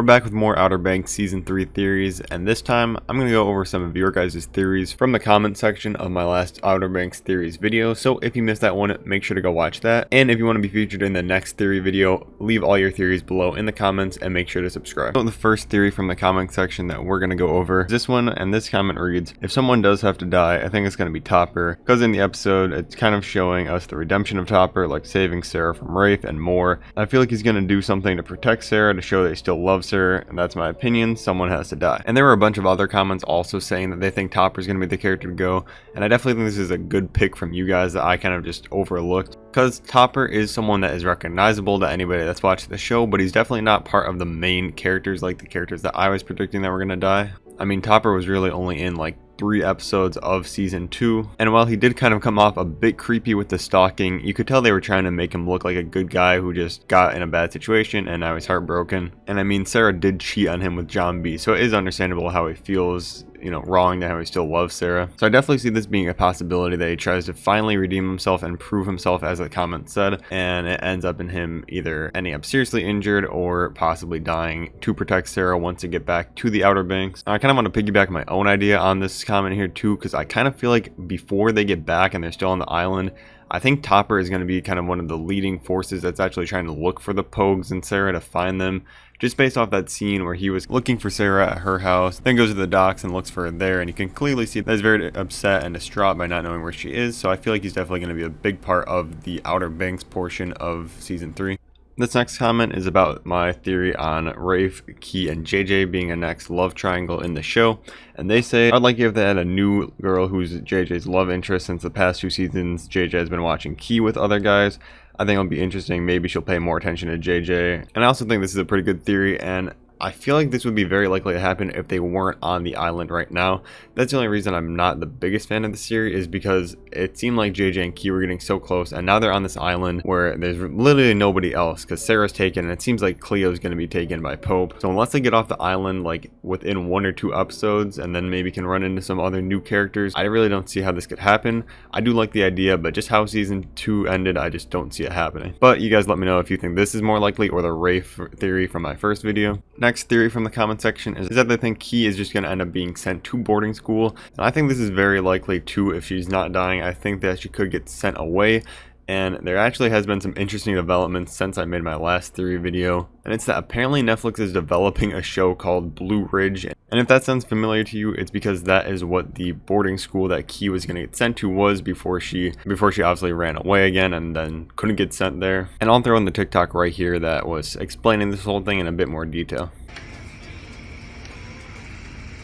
We're back with more Outer Banks Season 3 theories, and this time I'm going to go over some of your guys' theories from the comment section of my last Outer Banks theories video. So if you missed that one, make sure to go watch that. And if you want to be featured in the next theory video, leave all your theories below in the comments and make sure to subscribe. So the first theory from the comment section that we're going to go over is this one, and this comment reads, if someone does have to die, I think it's going to be Topper, because in the episode it's kind of showing us the redemption of Topper, like saving Sarah from Rafe and more. I feel like he's going to do something to protect Sarah to show that he still loves her, and that's my opinion. Someone has to die. And there were a bunch of other comments also saying that they think Topper's going to be the character to go, and I definitely think this is a good pick from you guys that I kind of just overlooked, because Topper is someone that is recognizable to anybody that's watched the show, but he's definitely not part of the main characters like the characters that I was predicting that were going to die. I mean, Topper was really only in like 3 episodes of season 2, and while he did kind of come off a bit creepy with the stalking, you could tell they were trying to make him look like a good guy who just got in a bad situation and now he's heartbroken. And I mean, Sarah did cheat on him with John B, so it is understandable how he feels, you know, wrong to how he still loves Sarah. So I definitely see this being a possibility that he tries to finally redeem himself and prove himself, as the comment said, and it ends up in him either ending up seriously injured or possibly dying to protect Sarah once they get back to the Outer Banks. I kind of want to piggyback my own idea on this comment here too, because I kind of feel like before they get back and they're still on the island, I think Topper is going to be kind of one of the leading forces that's actually trying to look for the Pogues and Sarah to find them, just based off that scene where he was looking for Sarah at her house, then goes to the docks and looks for her there, and you can clearly see that he's very upset and distraught by not knowing where she is. So I feel like he's definitely going to be a big part of the Outer Banks portion of season 3. This next comment is about my theory on Rafe, Kie, and JJ being a next love triangle in the show. And they say, I'd like it if they had a new girl who's JJ's love interest, since the past 2 seasons JJ has been watching Kie with other guys. I think it'll be interesting. Maybe she'll pay more attention to JJ. And I also think this is a pretty good theory, and I feel like this would be very likely to happen if they weren't on the island right now. That's the only reason I'm not the biggest fan of the series, is because it seemed like JJ and Kie were getting so close, and now they're on this island where there's literally nobody else, because Sarah's taken, and it seems like Cleo's going to be taken by Pope. So unless they get off the island like within 1 or 2 episodes, and then maybe can run into some other new characters, I really don't see how this could happen. I do like the idea, but just how season 2 ended, I just don't see it happening. But you guys let me know if you think this is more likely, or the Rafe theory from my first video. Next theory from the comment section is that they think Kie is just going to end up being sent to boarding school, and I think this is very likely too. If she's not dying, I think that she could get sent away. And there actually has been some interesting developments since I made my last theory video, and it's that apparently Netflix is developing a show called Blue Ridge. And if that sounds familiar to you, it's because that is what the boarding school that Kie was going to get sent to was before she obviously ran away again and then couldn't get sent there. And I'll throw in the TikTok right here that was explaining this whole thing in a bit more detail.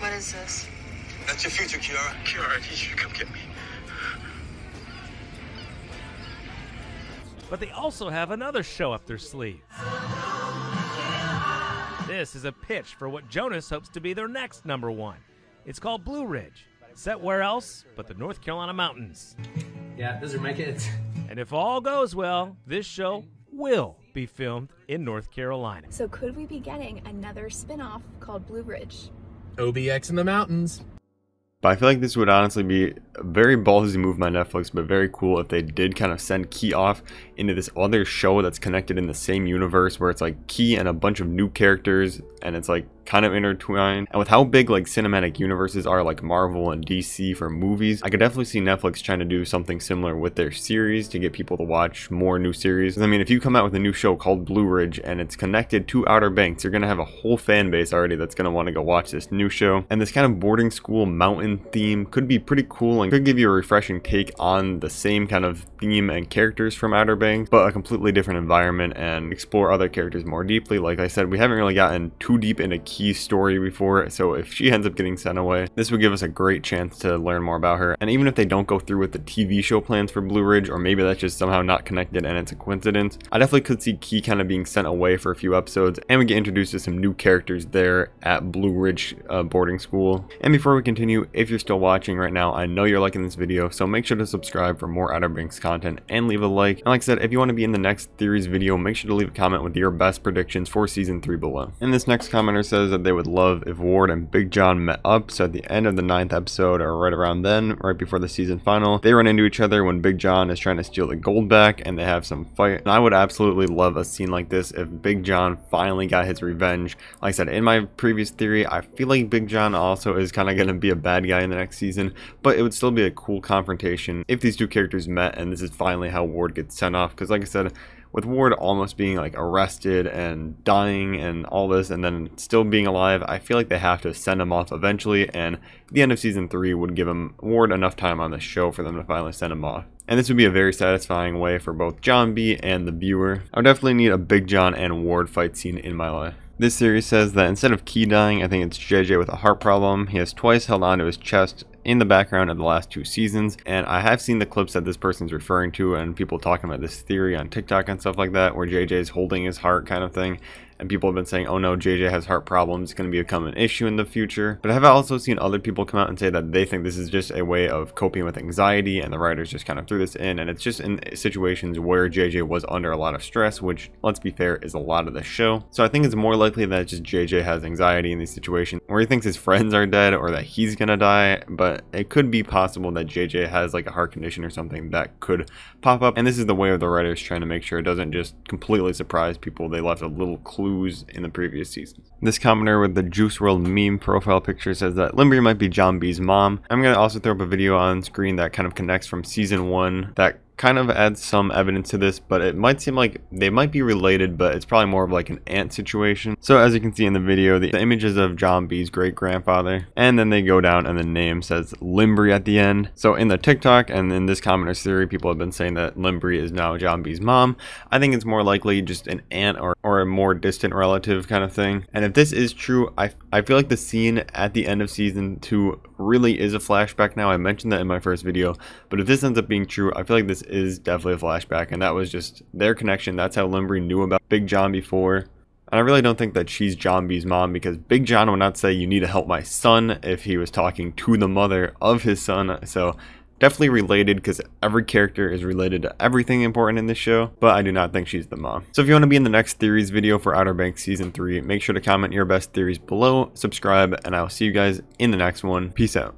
What is this? That's your future, Kiara. Kiara, I need you to come get me. But they also have another show up their sleeve. This is a pitch for what Jonas hopes to be their next #1. It's called Blue Ridge. Set where else but the North Carolina mountains. Yeah, those are my kids. And if all goes well, this show will be filmed in North Carolina. So could we be getting another spin-off called Blue Ridge? OBX in the mountains. But I feel like this would honestly be a very ballsy move by Netflix, but very cool if they did kind of send Kie off into this other show that's connected in the same universe, where it's like Kie and a bunch of new characters, and it's like kind of intertwined. And with how big like cinematic universes are, like Marvel and DC for movies, I could definitely see Netflix trying to do something similar with their series to get people to watch more new series. I mean, if you come out with a new show called Blue Ridge and it's connected to Outer Banks, you're gonna have a whole fan base already that's gonna want to go watch this new show. And this kind of boarding school mountain theme could be pretty cool and could give you a refreshing take on the same kind of theme and characters from Outer Banks, but a completely different environment, and explore other characters more deeply. Like I said, we haven't really gotten too deep into Kie's story before, so if she ends up getting sent away, this would give us a great chance to learn more about her. And even if they don't go through with the TV show plans for Blue Ridge, or maybe that's just somehow not connected and it's a coincidence, I definitely could see Kie kind of being sent away for a few episodes, and we get introduced to some new characters there at Blue Ridge boarding school. And before we continue, if you're still watching right now, I know you're liking this video, so make sure to subscribe for more Outer Banks content and leave a like. And like I said, if you want to be in the next theories video, make sure to leave a comment with your best predictions for season 3 below. And this next commenter says, says that they would love if Ward and Big John met up, so at the end of the 9th episode or right around then, right before the season final, they run into each other when Big John is trying to steal the gold back and they have some fight. And I would absolutely love a scene like this if Big John finally got his revenge. Like I said in my previous theory, I feel like Big John also is kind of going to be a bad guy in the next season, but it would still be a cool confrontation if these two characters met and this is finally how Ward gets sent off. Because like I said, with Ward almost being like arrested and dying and all this and then still being alive, I feel like they have to send him off eventually, and the end of season 3 would give Ward enough time on the show for them to finally send him off. And this would be a very satisfying way for both John B and the viewer. I would definitely need a Big John and Ward fight scene in my life. This series says that instead of Kie dying, I think it's JJ with a heart problem. He has twice held onto his chest in the background of the last 2 seasons, and I have seen the clips that this person's referring to and people talking about this theory on TikTok and stuff like that, where JJ is holding his heart kind of thing. And people have been saying, oh no, JJ has heart problems, it's going to become an issue in the future. But I have also seen other people come out and say that they think this is just a way of coping with anxiety, and the writers just kind of threw this in, and it's just in situations where JJ was under a lot of stress, which, let's be fair, is a lot of the show. So I think it's more likely that just JJ has anxiety in these situations where he thinks his friends are dead or that he's gonna die, but it could be possible that JJ has like a heart condition or something that could pop up, and this is the way of the writers trying to make sure it doesn't just completely surprise people. They left a little clues in the previous season. This commenter with the Juice WRLD meme profile picture says that Limbrey might be John B's mom. I'm going to also throw up a video on screen that kind of connects from season 1 that kind of adds some evidence to this, but it might seem like they might be related, but it's probably more of like an aunt situation. So as you can see in the video, the images of John B's great grandfather, and then they go down and the name says Limbrey at the end. So in the TikTok and in this commenter's theory, people have been saying that Limbrey is now John B's mom. I think it's more likely just an aunt or a more distant relative kind of thing. And if this is true, I feel like the scene at the end of season 2 really is a flashback now. I mentioned that in my first video, but if this ends up being true, I feel like this is definitely a flashback, and that was just their connection. That's how Limbrey knew about Big John before. And I really don't think that she's John B's mom, because Big John would not say you need to help my son if he was talking to the mother of his son. So definitely related, because every character is related to everything important in this show, but I do not think she's the mom. So if you want to be in the next theories video for Outer Banks season 3, make sure to comment your best theories below, subscribe, and I will see you guys in the next one. Peace out.